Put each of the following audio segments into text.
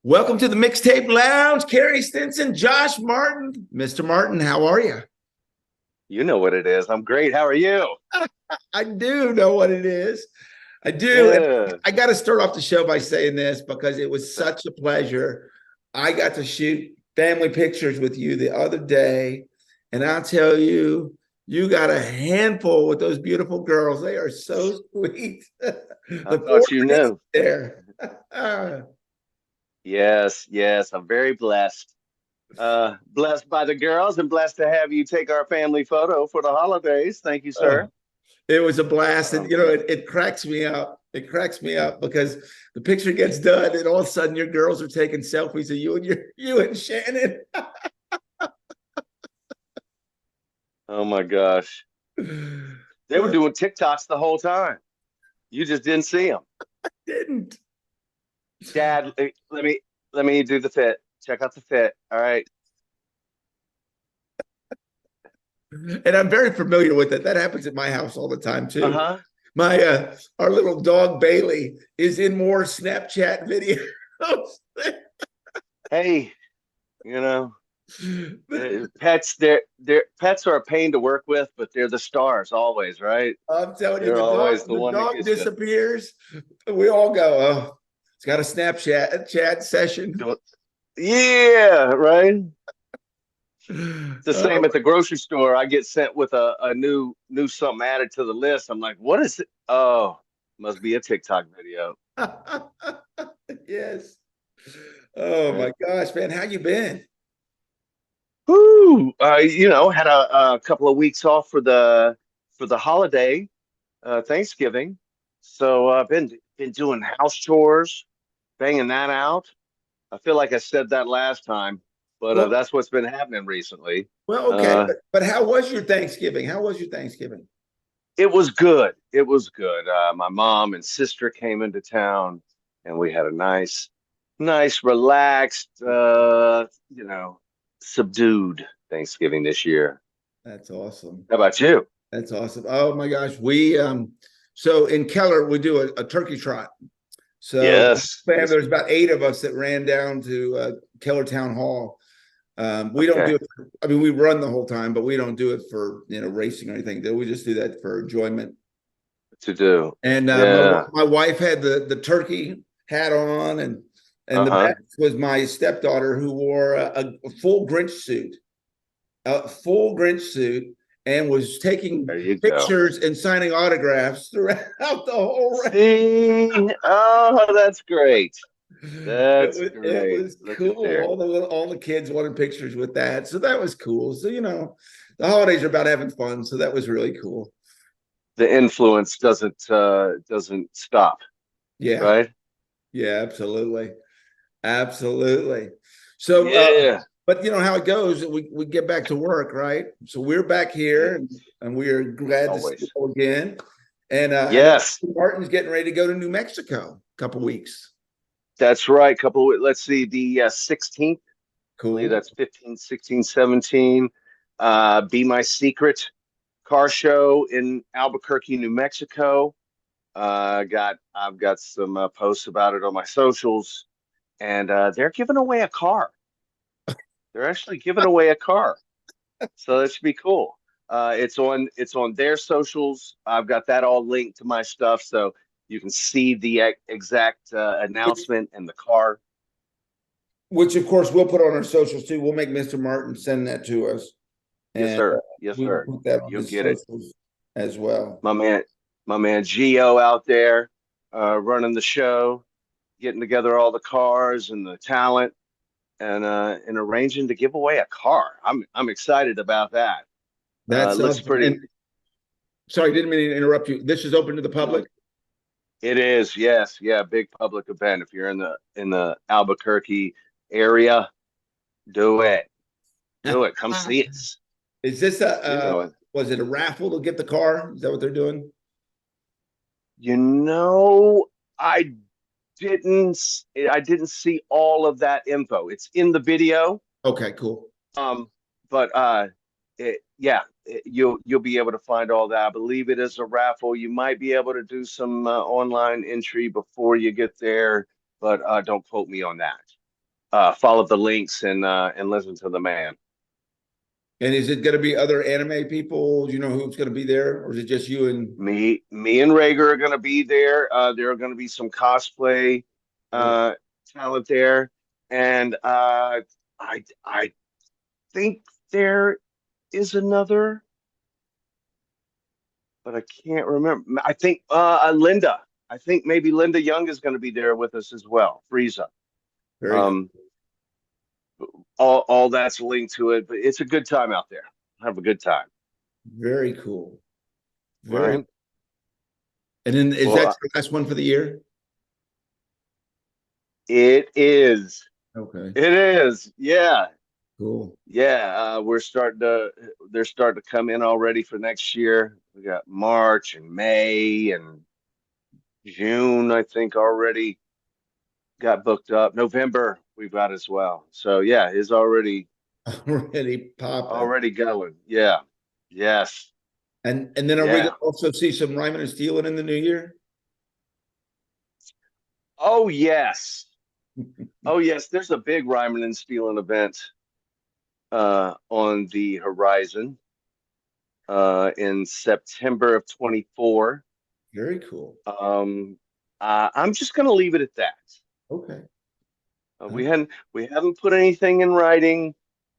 Welcome to the Mixtape Lounge. Carey Stinson, Josh Martin. Mr. Martin, how are you? You know what it is. I'm great. How are you? I do know what it is. I do. And Yeah. I got to start off the show by saying this because it was such a pleasure. I got to shoot family pictures with you the other day, and I'll tell you, you got a handful with those beautiful girls. They are so sweet. I The four thought you kids knew. there. Yes, yes. I'm very blessed. Blessed by the girls and blessed to have you take our family photo for the holidays. Thank you, Oh, sir. it was a blast. And, Man. it cracks me up. It cracks me up because the picture gets done and all of a sudden your girls are taking selfies of you and Shannon. Oh my gosh. They were doing TikToks the whole time. You just didn't see them. Didn't. Dad, let me do the fit. Check out the fit. All right. And I'm very familiar with it. That happens at my house all the time too. Uh-huh. My our little dog Bailey is in more Snapchat videos. Hey, you know, pets, they're pets are a pain to work with, but they're the stars always, right? I'm telling you, They're the always dog the the one that dog gets you. disappears. We all go, oh, it's got a Snapchat a chat session. Don't- Yeah, right. It's the same Oh, at the grocery store. I get sent with a new something added to the list. I'm like, what is it? Oh, must be a TikTok video. yes. Oh Right. my gosh, man, how you been? Whoo! Had a couple of weeks off for the holiday, Thanksgiving. So I've been doing house chores, banging that out. I feel like I said that last time, but Well, that's what's been happening recently. okay, Uh, but how was your Thanksgiving? How was your Thanksgiving? it was good. It was good. My mom and sister came into town, and we had a nice, relaxed, subdued Thanksgiving this year. That's awesome. How about you? That's awesome. Oh my gosh, we so in Keller we do a turkey trot. So Yes. man, Yes. there's about 8 of us that ran down to Keller Town Hall. We don't do Okay. it. I mean, we run the whole time, but we don't do it for racing or anything. We just do that for enjoyment. To do. And Yeah. my wife had the turkey hat on, and the Uh-huh. best was my stepdaughter who wore a full Grinch suit, and was taking There you go. pictures and signing autographs throughout the whole race. See? Oh, that's great. It That's was it great. was Look at cool. there. All the kids wanted pictures with that, so that was cool. So the holidays are about having fun, so that was really cool. The influence doesn't stop, Yeah, right? yeah, absolutely, absolutely. So, Yeah. but you know how it goes. We get back to work, right? So we're back Yeah. here, and we are glad to see you Always. all again. And I know Yes, Martin's getting ready to go to New Mexico a couple weeks. that's right. Let's see, the 16th, I believe Cool. that's 15, 16, 17. Be My Secret car show in Albuquerque, New Mexico. I've got some posts about it on my socials, and they're giving away a car. They're actually giving away a car, so that should be cool. It's on their socials. I've got that all linked to my stuff, so you can see the exact announcement and the car. Which of course we'll put on our socials too. We'll make Mr. Martin send that to us, Yes, and sir. Yes, we will sir. put that on You'll his get it. socials as well. My man, my man Gio out there running the show, getting together all the cars and the talent, and arranging to give away a car. I'm excited about that. That's Looks awesome. pretty. And sorry, didn't mean to interrupt you. This is open to the No, public. it is. Yes, yeah, big public event. If you're in the Albuquerque area, do it. Do it. Come see us. Is this You know it. was it a raffle to get the car? Is that what they're doing? You know, I I didn't see all of that info. It's in the video. Okay, cool. But yeah, you'll be able to find all that. I believe it is a raffle. You might be able to do some online entry before you get there, but don't quote me on that. follow the links and listen to the man. And is it going to be other anime people? Do you know who's going to be there, or is it just you and? Me and Rager are going to be there. There are going to be some cosplay uh, talent there, and I think there is another, but I can't remember. I think Linda. I think maybe Linda Young is going to be there with us as well. Frieza. Very cool. Um, all that's linked to it, but it's a good time out there. Have a good time, Very cool. Very. right? And then is Well, that the last one for the year? it is. Okay. It is. Yeah. Cool. Yeah. They're starting to come in already for next year. We got March and May and June, I think already got booked up. November we've got as well. So yeah, it's Already popping. already going. Yeah. Yes. And then are we going Yeah. to also see some Ryman and Steeling in the new year? Oh yes. Oh yes. There's a big Ryman and Steeling event on the horizon in September of 24. Very cool. I'm just going to leave it at that. Okay. We haven't put anything in writing.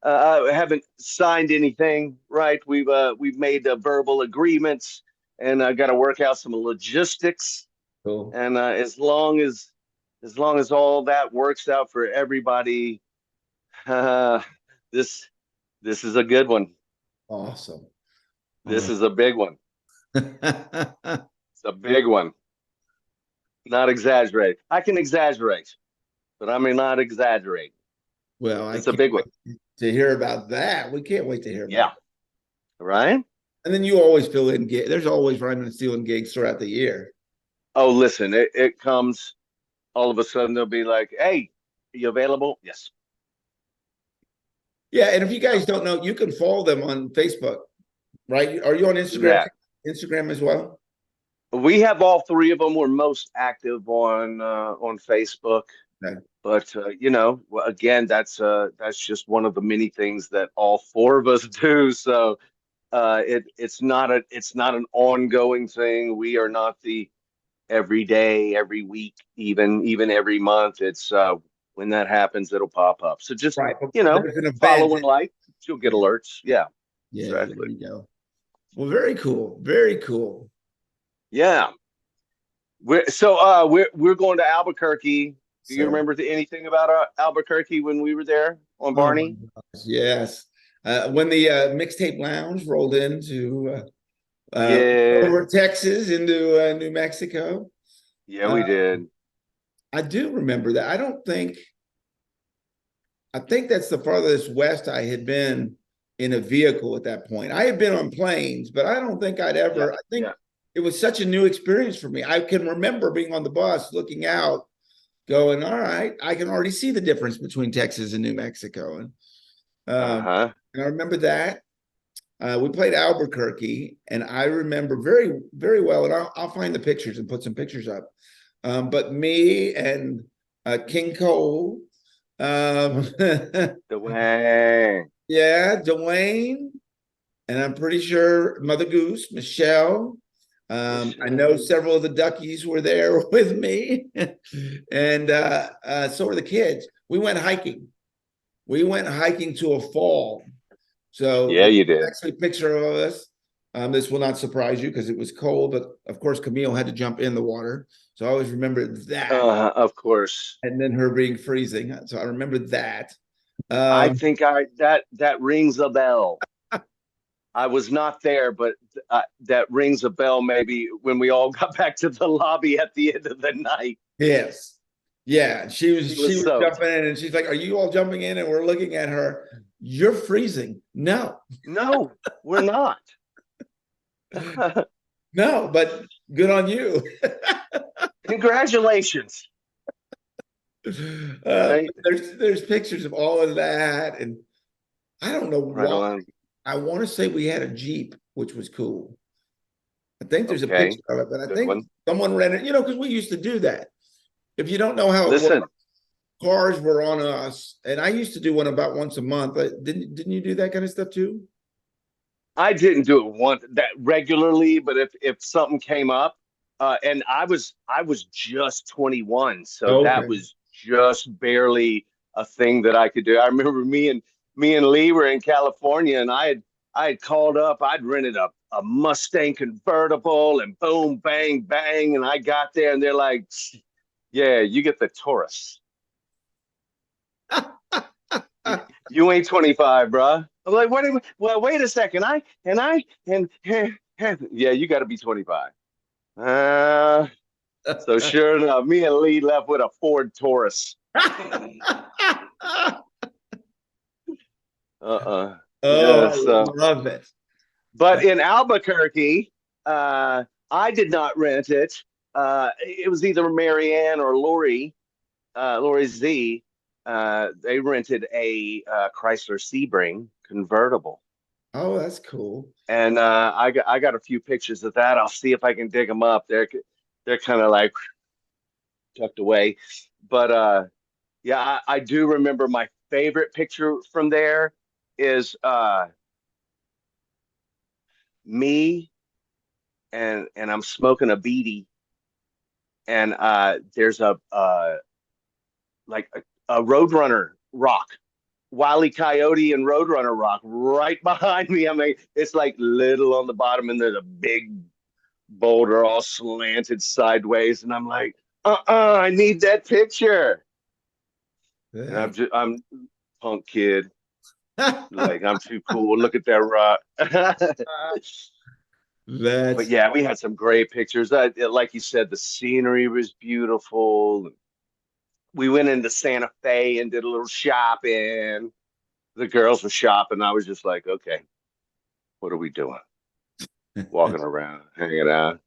Haven't signed anything, right? We've made verbal agreements, and I got to work out some logistics. Cool. And as long as all that works out for everybody, uh, this this is a good one. Awesome. This is a big one. It's a big one. Not exaggerate. I can exaggerate, but I may not exaggerate. Well, I It's a can't big one. wait to hear about that. We can't wait to hear about Yeah. it. Right? And then you always fill in gigs. There's always Ryman and Steeling gigs throughout the year. Oh, listen, it comes all of a sudden they'll be like, hey, are you available? Yes. Yeah, and if you guys don't know, you can follow them on Facebook, right? Are you on Do Instagram? that. Instagram as well? We have all three of them. We're most active on Facebook. Okay. But well, again, that's just one of the many things that all four of us do. So it's not an ongoing thing. We are not the every day, every week, even every month. It's when that happens, it'll pop up. So just Right. There's an event. follow and like, you'll get alerts. Yeah, Yeah, there exactly. you go. Well, very cool. Very cool. Yeah. We're going to Albuquerque. Do you So, remember anything about Albuquerque when we were there on oh my Barney? gosh, yes. When the Mixtape Lounge rolled into Yeah, over Texas into New Mexico, yeah, uh, we did. I do remember that. I think that's the farthest west I had been in a vehicle at that point. I had been on planes, but I don't think I'd Yeah, ever. I think yeah. it was such a new experience for me. I can remember being on the bus, looking out, going, "All right, I can already see the difference between Texas and New Mexico." Uh-huh. And I remember that we played Albuquerque, and I remember very, very well. And I'll find the pictures and put some pictures up. But me and King Cole, The way. yeah, Dwayne, and I'm pretty sure Mother Goose, Michelle. I know Michelle. several of the Duckies were there with me, and so were the kids. We went hiking. We went hiking to a fall. So Yeah, there's you did. actually a picture of us. This will not surprise you because it was cold, but of course Camille had to jump in the water. So I always remember that, Of course. and then her being freezing. So I remember that. I Um, think that rings a bell. I was not there, but that rings a bell. Maybe when we all got back to the lobby at the end of the night, yes, yeah. She was she she was was soaked. jumping in, and she's like, "Are you all jumping in?" And we're looking at her. You're freezing. No, No, we're not. no, but good on you. Congratulations. Right, There's pictures of all of that, and I don't know right why. on. I want to say we had a Jeep, which was cool. I think there's a Okay, picture of it, but I good think one. someone rented, because we used to do that. If you don't know how it works, Listen. cars were on us, and I used to do one about once a month. Didn't you do that kind of stuff too? I didn't do it once that regularly, but if something came up, and I was just 21, so that Okay. was just barely a thing that I could do. I remember me and Lee were in California, and I had called up. I'd rented a Mustang convertible, and boom, bang, bang, and I got there, and they're like, "Yeah, you get the Taurus. You ain't 25, bruh." I'm like, "What? Well, wait a second. Yeah, you got to be 25." Uh, so sure enough, me and Lee left with a Ford Taurus. Oh, Yeah. I So, love it. but in Albuquerque, I did not rent it. It was either Marianne or Lori Z. They rented a Chrysler Sebring convertible. Oh, that's cool. And I got a few pictures of that. I'll see if I can dig them up. They're kind of like tucked away, but yeah, I do remember my favorite picture from there is me and I'm smoking a beanie, and there's a like a Roadrunner rock, Wile E. Coyote and Roadrunner rock right behind me. I mean, it's like little on the bottom, and there's a big boulder all slanted sideways, and I'm like, I need that picture. And I'm punk kid, like I'm too cool. Look at that rock. But That's yeah, we had some great pictures. Like you said, the scenery was beautiful. We went into Santa Fe and did a little shopping. The girls were shopping. I was just like, okay, what are we doing? Walking around, hanging out,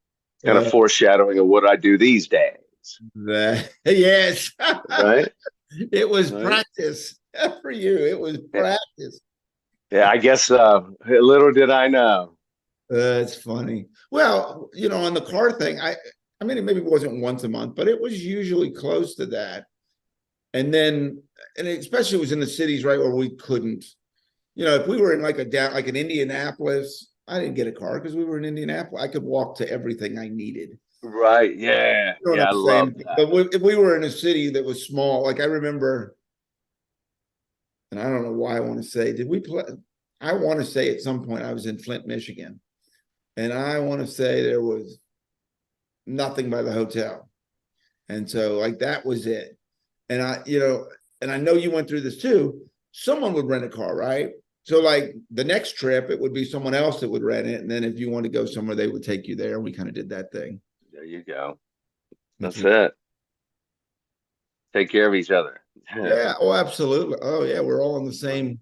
kind of uh, foreshadowing of what I do these days. that yes. Right? It was Right? practice for you. It was Yeah, practice. yeah, I guess little did I know. That's funny. Well, on the car thing, I mean, it maybe wasn't once a month, but it was usually close to that. And then, and especially it was in the cities, right, where we couldn't, if we were in like like an Indianapolis, I didn't get a car because we were in Indianapolis. I could walk to everything I needed. Right. Yeah. You know what Yeah, I I'm love saying? that. But if we were in a city that was small, like I remember, and I don't know why I want to say, did we play? I want to say at some point I was in Flint, Michigan, and I want to say there was nothing by the hotel. And so like that was it. And and I know you went through this too. Someone would rent a car, right? So like the next trip, it would be someone else that would rent it. And then if you want to go somewhere, they would take you there. We kind of did that thing, There you go. which That's was, it. Take care of each other. yeah. Oh, absolutely. Oh yeah. We're all on the same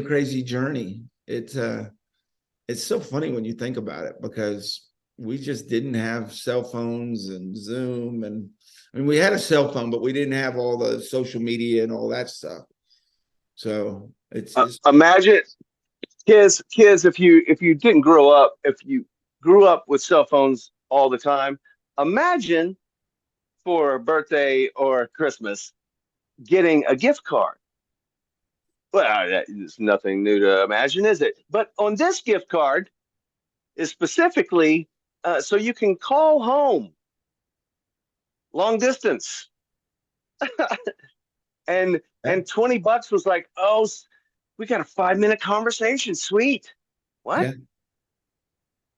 crazy journey. It's so funny when you think about it because we just didn't have cell phones and Zoom. And I mean, we had a cell phone, but we didn't have all the social media and all that stuff. So it's Imagine kids, if you didn't grow up, if you grew up with cell phones all the time, imagine for a birthday or Christmas getting a gift card. Well, it's nothing new to imagine, is it? But on this gift card is specifically so you can call home long distance, and $20 was like, oh, we got a 5 minute conversation. Sweet. What? yeah.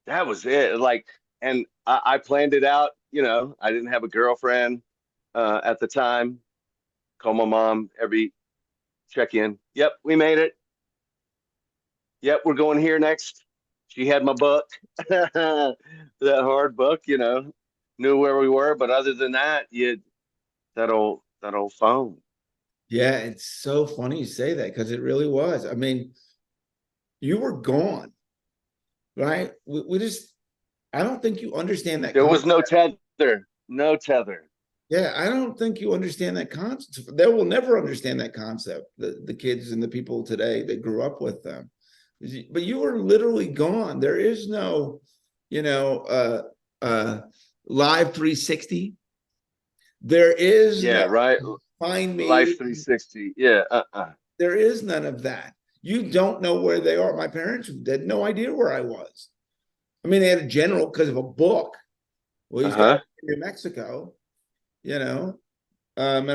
That was it. Like, and I planned it out. I didn't have a girlfriend at the time. Call my mom every check in. Yep, we made it. Yep, we're going here next. She had my book, that hard book. Knew where we were. But other than that, that old phone. Yeah, it's so funny you say that because it really was. I mean, you were gone, right? We just, I don't think you understand that There was no concept. tether. No tether. Yeah, I don't think you understand that concept. They will never understand that concept, the kids and the people today that grew up with them. But you were literally gone. There is no, you know, uh, uh, live 360. There is Yeah, no right. find Life me. 360. Yeah. There is none of that. You don't know where they are. My parents had no idea where I was. I mean, they had a general because of a book. Well, he's got New Mexico, you know. And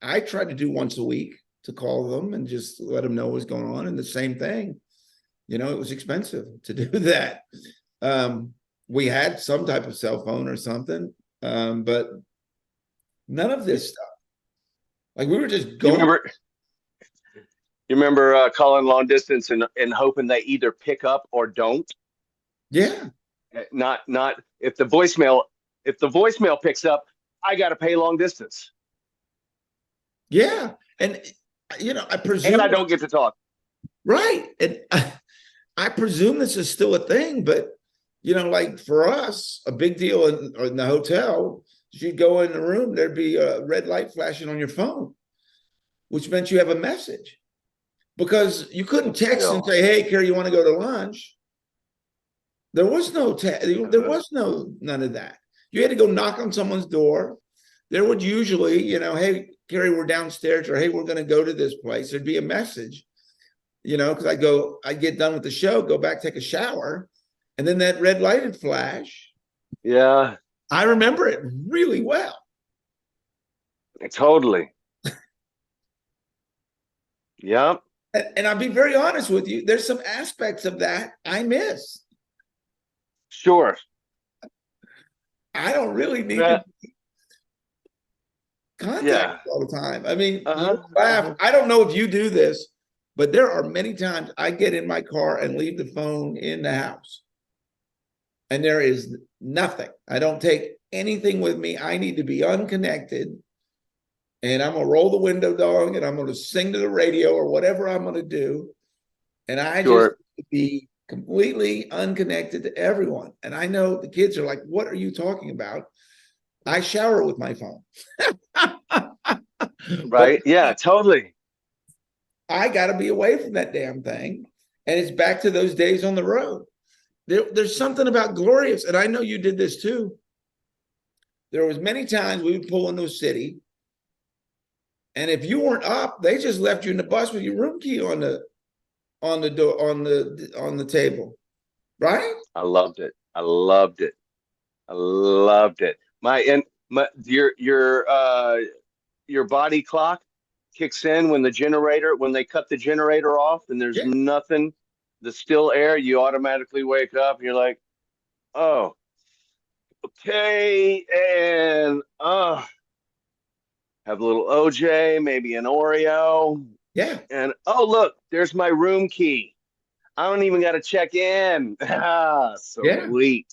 I tried to do once a week to call them and just let them know what was going on. And the same thing, you know, it was expensive to do that. We had some type of cell phone or something, but none of this stuff. Like we were just You going. remember? You remember calling long distance and hoping they either pick up or don't? Yeah. Not if the voicemail picks up, I got to pay long distance, Yeah. And, you know, I and presume, I don't get to talk. right. And I presume this is still a thing, but, you know, like for us, a big deal in the hotel, you'd go in the room, there'd be a red light flashing on your phone, which meant you have a message because you couldn't text and Still, say, "Hey, Carrie, you want to go to lunch?" There was there was none of that. You had to go knock on someone's door. There would usually, you know, "Hey, Carrie, we're downstairs," or "Hey, we're going to go to this place." There'd be a message, you know, because I'd get done with the show, go back, take a shower, and then that red light would flash. yeah, I remember it really well. totally. Yep, And I'll be very honest with you, there's some aspects of that I miss. sure. I don't really need to That, contact yeah. you all the time. I mean, you Uh-huh. laugh. Uh-huh. I don't know if you do this, but there are many times I get in my car and leave the phone in the house, and there is nothing. I don't take anything with me. I need to be unconnected, and I'm gonna roll the window down, and I'm gonna sing to the radio or whatever I'm gonna do, and I just Sure. need to be completely unconnected to everyone. And I know the kids are like, "What are you talking about?" I shower with my phone. But Right. Yeah, totally. I got to be away from that damn thing. And it's back to those days on the road. There's something about glorious, and I know you did this too. There was many times we would pull into a city, and if you weren't up, they just left you in the bus with your room key on the door on the table, right? I loved it. I loved it. I loved it. Your body clock kicks in when they cut the generator off and there's Yeah, nothing, the still air, you automatically wake up and you're like, oh, okay, and have a little OJ, maybe an Oreo, yeah, and oh look, there's my room key. I don't even got to check in. yeah, Sweet.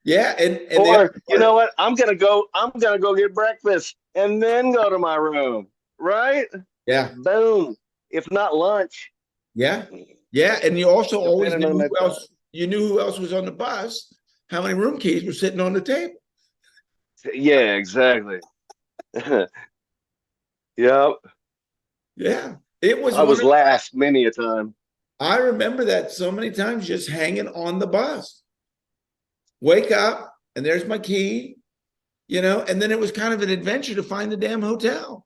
yeah. And the other Or you know part, what? I'm gonna go get breakfast and then go to my room. Right? yeah, Boom. If not lunch, yeah, yeah. And you also always depending knew on who that time. else. You knew who else was on the bus. How many room keys were sitting on the table? Yeah, exactly. Yep. Yeah, it was I one was of. last many a time. I remember that so many times, just hanging on the bus. Wake up, and there's my key, you know, and then it was kind of an adventure to find the damn hotel,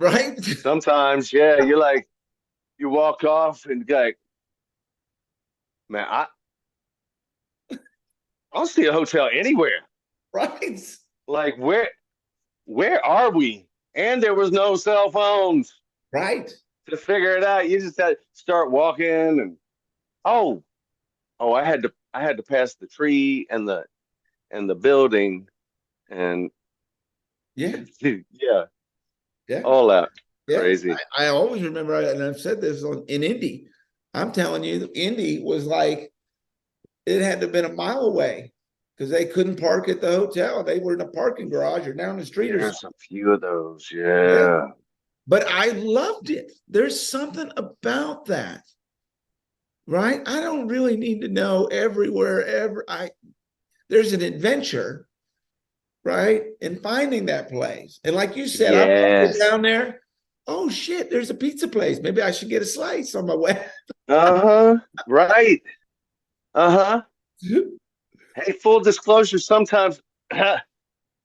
right? Sometimes, yeah, you walk off and you're like, man, I'll see a hotel anywhere. Right, Like where are we? And there was no cell phones right. to figure it out. You just had to start walking and oh, oh, I had to pass the tree and the building and Yeah, yeah, yeah, all out yeah. crazy. I always remember, and I've said this in Indy. I'm telling you, Indy was like, it had to have been a mile away because they couldn't park at the hotel. They were in a parking garage or down the street or There's something. a few of those, Yeah. yeah. But I loved it. There's something about that, right? I don't really need to know everywhere, there's an adventure, right? In finding that place. And like you said, I'm walking Yes. down there. Oh shit, there's a pizza place. Maybe I should get a slice on my way. Uh-huh. Right. Uh-huh. Hey, full disclosure, sometimes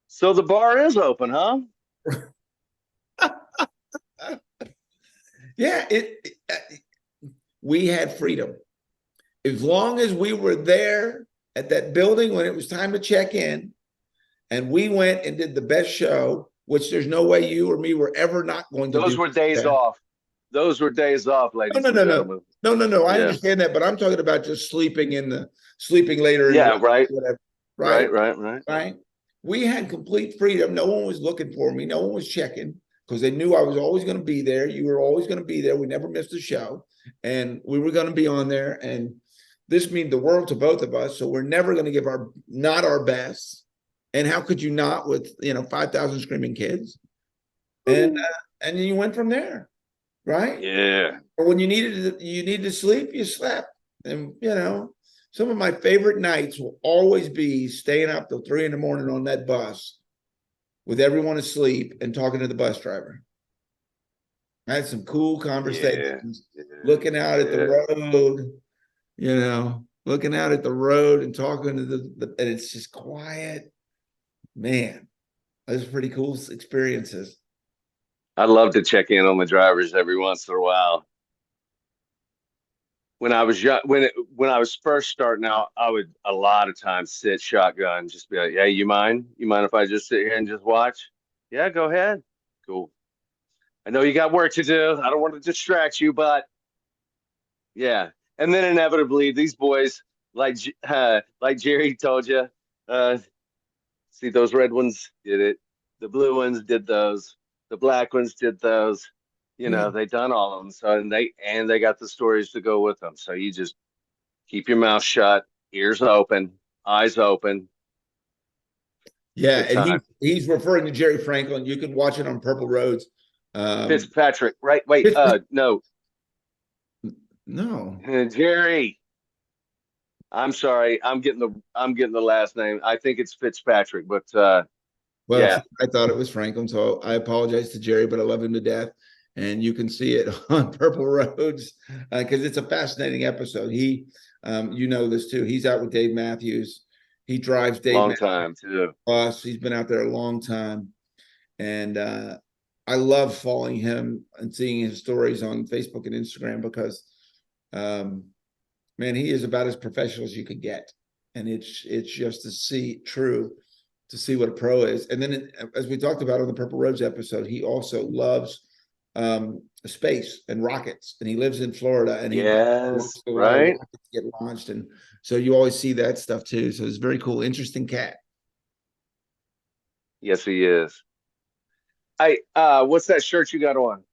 so the bar is open, huh? Yeah, we had freedom. As long as we were there at that building when it was time to check in, and we went and did the best show, which there's no way you or me were ever not going to Those do were days that. off. Those were days off, No, ladies no, and no, no, gentlemen. no, no, no. I Yeah. understand that, but I'm talking about just sleeping later in Yeah. life, Right. whatever. Right, Right. Right. Right. right. We had complete freedom. No one was looking for me. No one was checking because they knew I was always going to be there. You were always going to be there. We never missed a show, and we were going to be on there. And this means the world to both of us. So we're never going to give not our best. And how could you not with 5,000 screaming kids? And and then you went from there, right? Yeah. Or when you needed to sleep, you slept. And some of my favorite nights will always be staying up till 3 a.m. on that bus with everyone asleep and talking to the bus driver. I had some cool Yeah. conversations, Yeah. looking out at the Yeah. road, looking out at the road and talking to and it's just quiet. Man, those are pretty cool experiences. I love to check in on the drivers every once in a while. When I was young, when I was first starting out, I would a lot of times sit shotgun, just be like, "Hey, you mind? You mind if I just sit here and just watch?" Yeah, go ahead. Cool. I know you got work to do. I don't want to distract you, but yeah. And then inevitably, these boys, like Jerry told you, uh, see those red ones did it. The blue ones did those. The black ones did those. Yeah. They done all of them. So and they got the stories to go with them. So you just keep your mouth shut, ears open, eyes open. Yeah, Good and time. he's referring to Jerry Franklin. You can watch it on Purple Roads. Um, Fitzpatrick, right? Wait, no, no, Jerry. I'm sorry. I'm getting the last name. I think it's Fitzpatrick, but well, yeah, I thought it was Franklin, so I apologize to Jerry, but I love him to death. And you can see it on Purple Roads because it's a fascinating episode. You know this too. He's out with Dave Matthews. He drives Dave long Matthews time too. bus. He's been out there a long time, and I love following him and seeing his stories on Facebook and Instagram because, man, he is about as professional as you could get, and it's just to see what a pro is. And then, as we talked about on the Purple Roads episode, he also loves space and rockets, and he lives in Florida, and he Yes, watches a lot of right. rockets get launched, and so you always see that stuff too. So it's very cool, interesting cat, Yes, he is. What's that shirt you got on? What's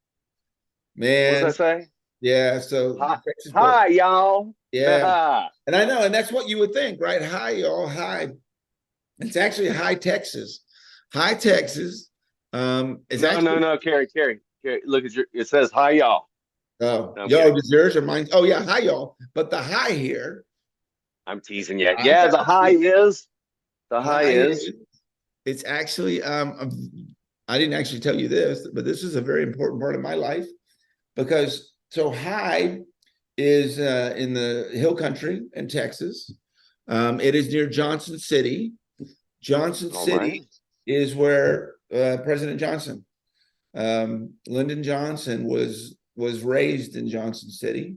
man. that say? Yeah, so Hi, Texas boy. hi, y'all. Yeah, and I know, and that's what you would think, right? Hi, y'all. Hi. It's actually High Texas. High Texas is No, no, actually no, Carrie. Look at it says hi, y'all. oh, No, I'm yo, kidding. does yours or mine? Oh yeah, hi y'all. But the high here, I'm teasing you. I Yeah, got you. the high High is. is it's actually I didn't actually tell you this, but this is a very important part of my life because so high is in the hill country in Texas. It is near Johnson City. Johnson All right. City is where President Johnson, Lyndon Johnson, was raised in Johnson City.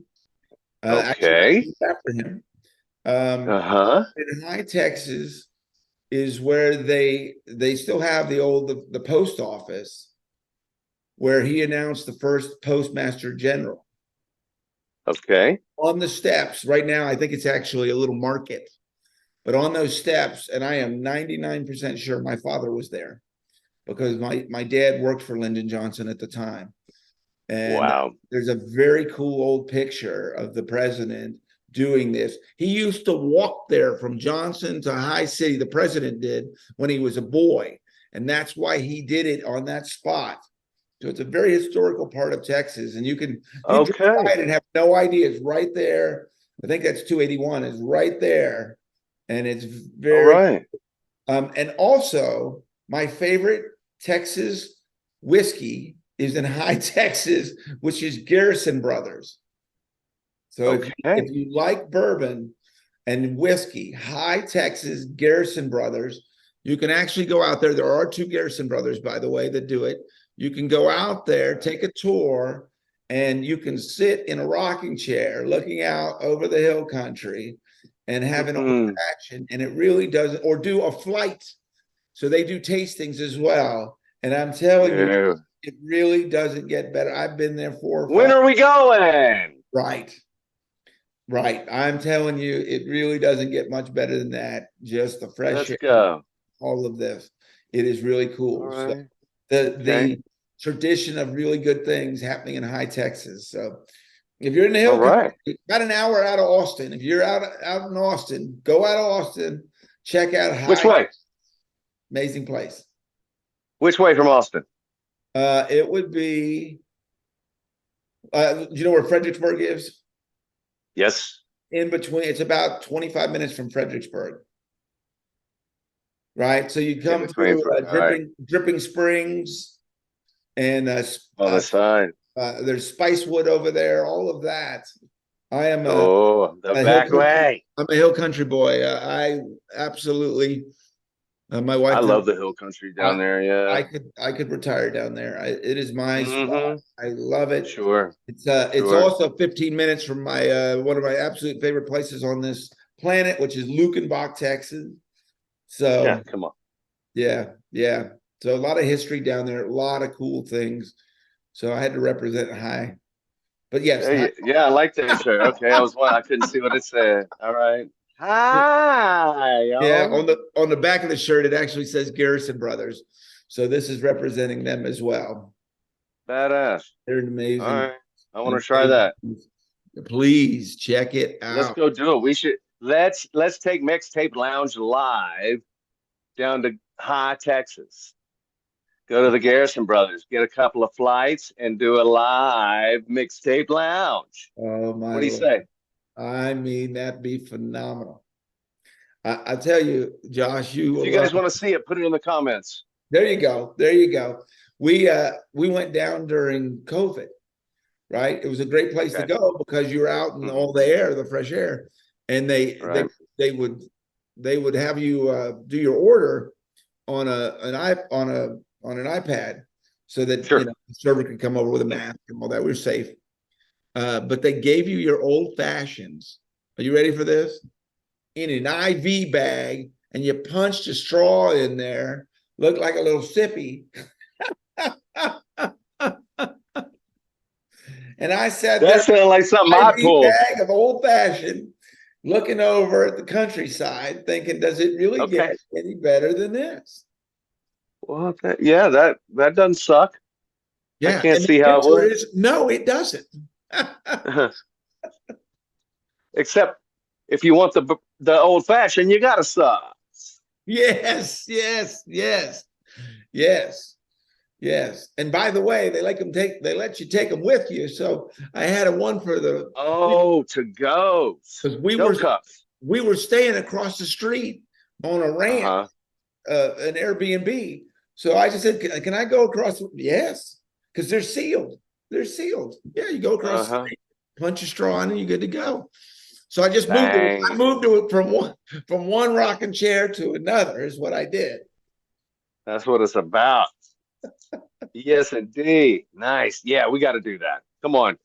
Actually, Okay. after him. Um, Uh-huh. in High Texas is where they still have the post office where he announced the first postmaster general Okay. on the steps. Right now, I think it's actually a little market, but on those steps, and I am 99% sure my father was there because my dad worked for Lyndon Johnson at the time. And Wow. there's a very cool old picture of the president doing this. He used to walk there from Johnson to High City, the president did when he was a boy. And that's why he did it on that spot. So it's a very historical part of Texas. And you drive by Okay. it and have no idea. It's right there. I think that's 281 is right there. And it's All very right. and also my favorite Texas whiskey is in High Texas, which is Garrison Brothers. So if Okay. you like bourbon and whiskey, High Texas Garrison Brothers, you can actually go out there. There are two Garrison Brothers, by the way, that do it. You can go out there, take a tour, and you can sit in a rocking chair looking out over the hill country and have an old fashioned, and it really doesn't, or do a flight. So they do tastings as well. And I'm telling you, it really doesn't get better. I've been there 4 or 5. When are we going? Right. Right. I'm telling you, it really doesn't get much better than that. Just the fresh air, Go. all of this. It is really cool. All So right. the tradition of really good things happening in high Texas. So if you're in the hill All right. country, about an hour out of Austin. If you're out in Austin, go out of Austin, check out Which way? Amazing place. Which way from Austin? It would be, do you know where Fredericksburg is? Yes. In between, it's about 25 minutes from Fredericksburg. Right. So you come through Dripping Springs and on the side. There's Spicewood over there, all of that. I am the back way. I'm a hill country boy. I absolutely my wife. I love the hill country down there. Yeah, I could retire down there. It is my spot. I love it. Sure. It's also 15 minutes from my one of my absolute favorite places on this planet, which is Lukenbach, Texas. So yeah, come on. Yeah. So a lot of history down there, a lot of cool things. So I had to represent high. But yes. Yeah, I like that shirt. Okay, I couldn't see what it said. All right. Hi. Yeah, on the back of the shirt, it actually says Garrison Brothers. So this is representing them as well. Badass. They're amazing. All right. I want to try that. Please check it out. Let's go do it. We should let's take Mixtape Lounge live down to High Texas. Go to the Garrison Brothers, get a couple of flights, and do a live Mixtape Lounge. Oh my! What do you say? I mean, that'd be phenomenal. I tell you, Josh, if you guys want to see it, put it in the comments. There you go. We went down during COVID, right? It was a great place to go because you were out in all the air, the fresh air, and they would have you do your order on an iPad so that the server could come over with a mask and all that. We're safe. But they gave you your old fashions. Are you ready for this? In an IV bag, and you punched a straw in there, looked like a little sippy. And I said, that sounded like something I pulled. Bag of old fashioned, looking over at the countryside, thinking, does it really get any better than this? Well, that doesn't suck. Yeah, I can't see how it would. No, it doesn't. Except if you want the old fashioned, you gotta suck. Yes. And by the way, they let you take them with you. So I had one for the to go because we were staying across the street on a ranch, an Airbnb. So I just said, "Can I go across?" Yes, because they're sealed. They're sealed. Yeah, you go across the street, punch a straw in, and you're good to go. So I just moved it. I moved it from one rocking chair to another is what I did. That's what it's about. Yes, indeed. Nice. Yeah, we got to do that. Come on.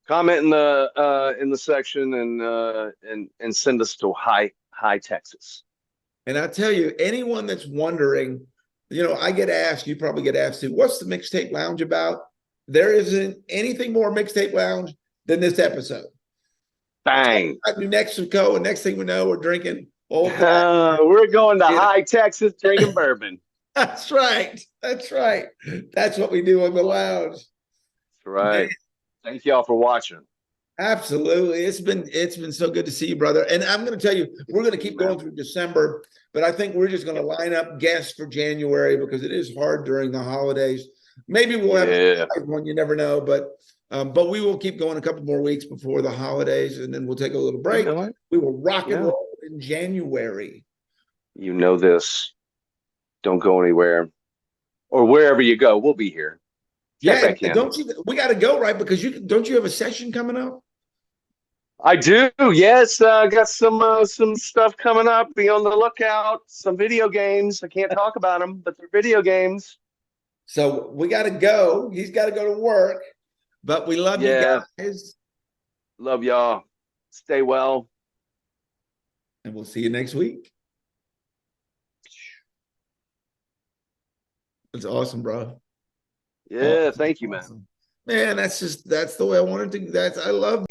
Comment in the section and send us to High Texas. And I tell you, anyone that's wondering, I get asked, you probably get asked too, what's the Mixtape Lounge about? There isn't anything more Mixtape Lounge than this episode. Bang. New Mexico, and next thing we know, we're drinking we're going to High Texas drinking bourbon. That's right. That's what we do on the lounge. That's right. Thank y'all for watching. Absolutely. It's been so good to see you, brother. And I'm going to tell you, we're going to keep going through December, but I think we're just going to line up guests for January because it is hard during the holidays. Maybe we'll have one, you never know, but we will keep going a couple more weeks before the holidays, and then we'll take a little break. We will rock and roll in January. You know this. Don't go anywhere, or wherever you go, we'll be here. Yeah, we got to go, right? Because don't you have a session coming up? I do. Yes, got some stuff coming up. Be on the lookout. Some video games. I can't talk about them, but they're video games. So we got to go. He's got to go to work. But we love you Yeah, guys, love y'all. Stay well. and we'll see you next week. It's awesome, bro. Yeah, Awesome, thank you, man. awesome. Man, that's the way I wanted to. I love